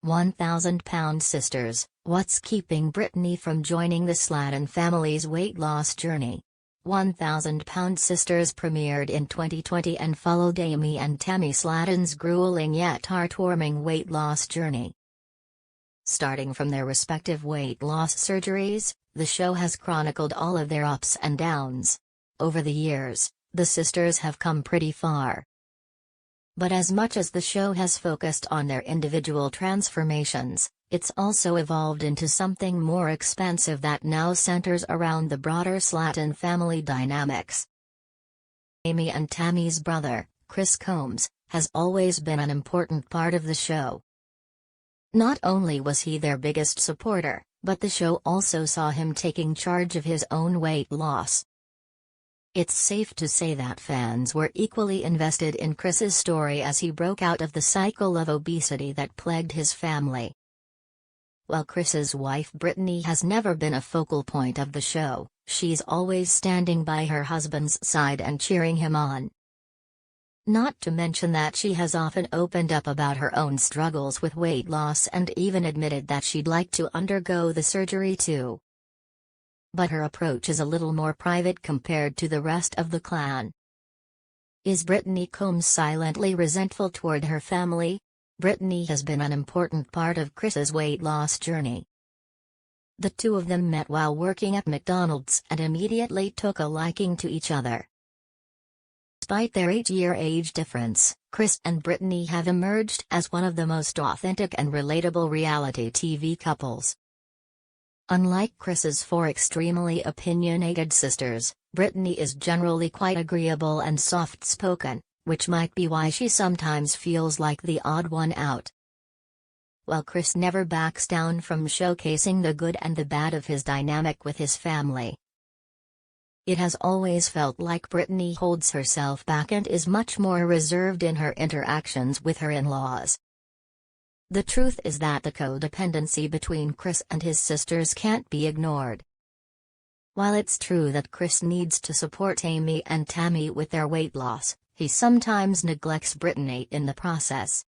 1,000-pound sisters, what's keeping Brittany from joining the Sladen family's weight loss journey? 1,000-pound sisters premiered in 2020 and followed Amy and Tammy Sladen's grueling yet heartwarming weight loss journey. Starting from their respective weight loss surgeries, the show has chronicled all of their ups and downs. Over the years, the sisters have come pretty far. But as much as the show has focused on their individual transformations, it's also evolved into something more expansive that now centers around the broader Sladen family dynamics. Amy and Tammy's brother, Chris Combs, has always been an important part of the show. Not only was he their biggest supporter, but the show also saw him taking charge of his own weight loss. It's safe to say that fans were equally invested in Chris's story as he broke out of the cycle of obesity that plagued his family. While Chris's wife Brittany has never been a focal point of the show, she's always standing by her husband's side and cheering him on. Not to mention that she has often opened up about her own struggles with weight loss and even admitted that she'd like to undergo the surgery too. But her approach is a little more private compared to the rest of the clan. Is Brittany Combs silently resentful toward her family? Brittany has been an important part of Chris's weight loss journey. The two of them met while working at McDonald's and immediately took a liking to each other. Despite their 8-year age difference, Chris and Brittany have emerged as one of the most authentic and relatable reality TV couples. Unlike Chris's 4 extremely opinionated sisters, Brittany is generally quite agreeable and soft-spoken, which might be why she sometimes feels like the odd one out. While Chris never backs down from showcasing the good and the bad of his dynamic with his family, it has always felt like Brittany holds herself back and is much more reserved in her interactions with her in-laws. The truth is that the codependency between Chris and his sisters can't be ignored. While it's true that Chris needs to support Amy and Tammy with their weight loss, he sometimes neglects Brittany in the process.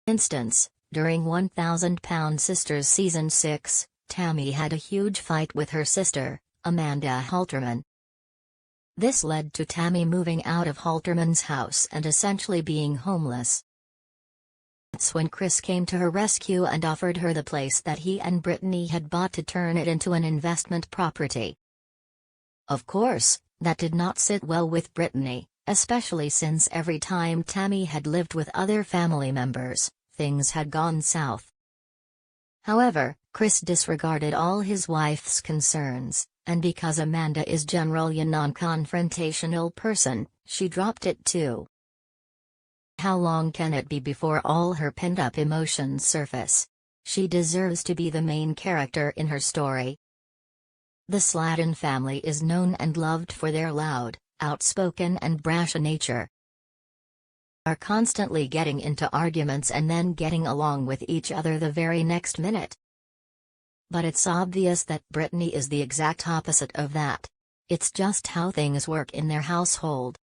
For instance, during 1,000-Pound Sisters Season 6, Tammy had a huge fight with her sister, Amanda Halterman. This led to Tammy moving out of Halterman's house and essentially being homeless. That's when Chris came to her rescue and offered her the place that he and Brittany had bought to turn it into an investment property. Of course, that did not sit well with Brittany, especially since every time Tammy had lived with other family members, things had gone south. However, Chris disregarded all his wife's concerns, and because Amanda is generally a non-confrontational person, she dropped it too. How long can it be before all her pent-up emotions surface? She deserves to be the main character in her story. The Sladen family is known and loved for their loud, outspoken and brash nature. They are constantly getting into arguments and then getting along with each other the very next minute. But it's obvious that Brittany is the exact opposite of that. It's just how things work in their household.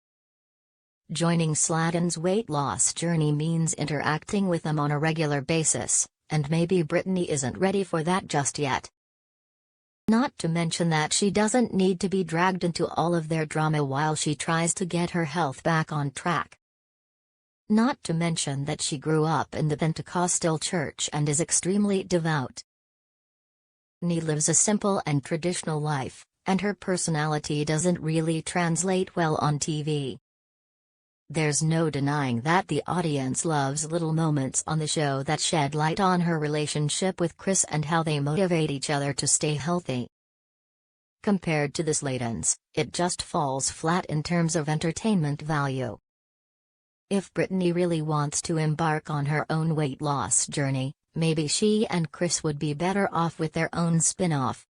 Joining Sladen's weight loss journey means interacting with them on a regular basis, and maybe Brittany isn't ready for that just yet. Not to mention that she doesn't need to be dragged into all of their drama while she tries to get her health back on track. Not to mention that she grew up in the Pentecostal church and is extremely devout. Brittany lives a simple and traditional life, and her personality doesn't really translate well on TV. There's no denying that the audience loves little moments on the show that shed light on her relationship with Chris and how they motivate each other to stay healthy. Compared to the Sladens, it just falls flat in terms of entertainment value. If Brittany really wants to embark on her own weight loss journey, maybe she and Chris would be better off with their own spin-off.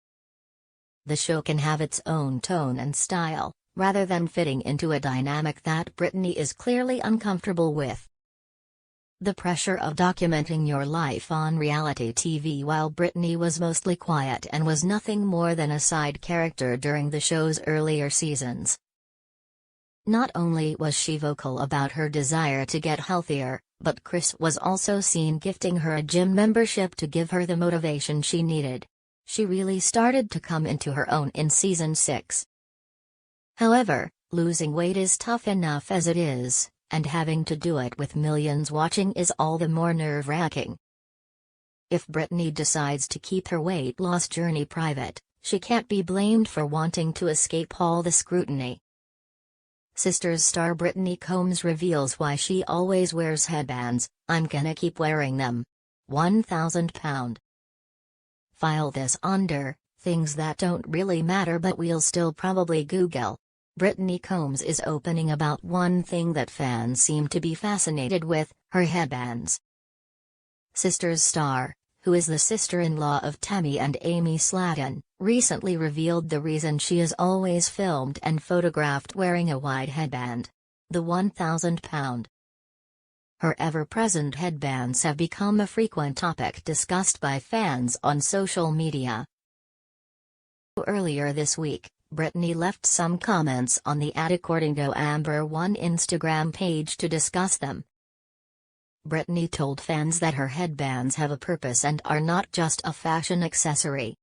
The show can have its own tone and style, rather than fitting into a dynamic that Brittany is clearly uncomfortable with. The pressure of documenting your life on reality TV while Brittany was mostly quiet and was nothing more than a side character during the show's earlier seasons. Not only was she vocal about her desire to get healthier, But Kris was also seen gifting her a gym membership to give her the motivation she needed. She really started to come into her own in season 6. However, losing weight is tough enough as it is, and having to do it with millions watching is all the more nerve-wracking. If Brittany decides to keep her weight loss journey private, she can't be blamed for wanting to escape all the scrutiny. Sisters star Brittany Combs reveals why she always wears headbands. "I'm gonna keep wearing them. £1,000. File this under things that don't really matter but we'll still probably Google." Brittany Combs is opening about one thing that fans seem to be fascinated with: her headbands. Sisters star, who is the sister-in-law of Tammy and Amy Slaton, recently revealed the reason she is always filmed and photographed wearing a wide headband. The £1,000. Her ever-present headbands have become a frequent topic discussed by fans on social media. Earlier this week, Brittany left some comments on the @according to Amber One Instagram page to discuss them. Brittany told fans that her headbands have a purpose and are not just a fashion accessory.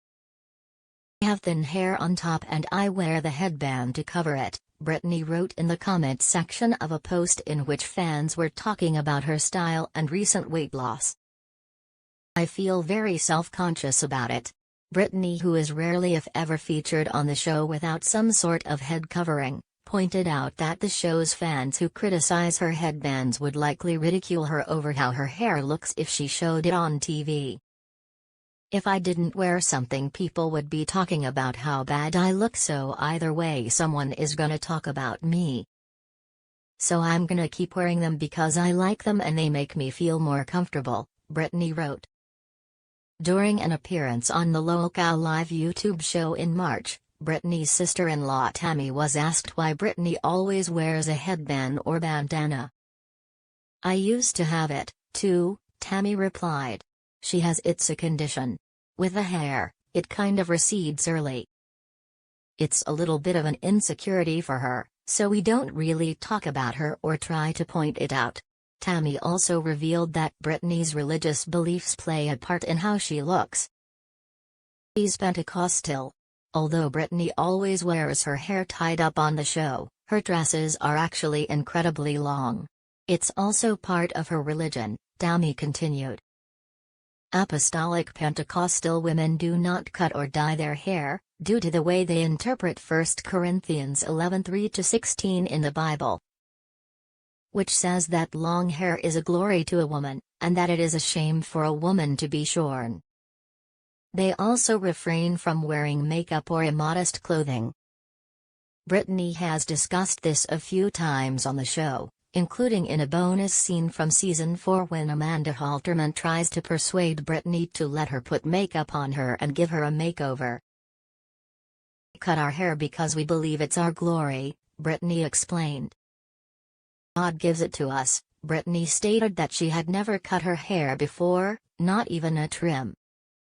"I have thin hair on top and I wear the headband to cover it," Brittany wrote in the comments section of a post in which fans were talking about her style and recent weight loss. "I feel very self-conscious about it." Brittany, who is rarely if ever featured on the show without some sort of head covering, pointed out that the show's fans who criticize her headbands would likely ridicule her over how her hair looks if she showed it on TV. "If I didn't wear something, people would be talking about how bad I look, so either way someone is gonna talk about me. So I'm gonna keep wearing them because I like them and they make me feel more comfortable," Brittany wrote. During an appearance on the Local Live YouTube show in March, Brittany's sister-in-law Tammy was asked why Brittany always wears a headband or bandana. "I used to have it, too," Tammy replied. She has "It's a condition. With the hair, it kind of recedes early. It's a little bit of an insecurity for her, so we don't really talk about her or try to point it out." Tammy also revealed that Brittany's religious beliefs play a part in how she looks. She's Pentecostal. Although Brittany always wears her hair tied up on the show, her dresses are actually incredibly long. "It's also part of her religion," Tammy continued. Apostolic Pentecostal women do not cut or dye their hair, due to the way they interpret 1 Corinthians 11:3-16 in the Bible, which says that long hair is a glory to a woman, and that it is a shame for a woman to be shorn. They also refrain from wearing makeup or immodest clothing. Brittany has discussed this a few times on the show, including in a bonus scene from season 4 when Amanda Halterman tries to persuade Brittany to let her put makeup on her and give her a makeover. "We cut our hair because we believe it's our glory," Brittany explained. "God gives it to us." Brittany stated that she had never cut her hair before, not even a trim.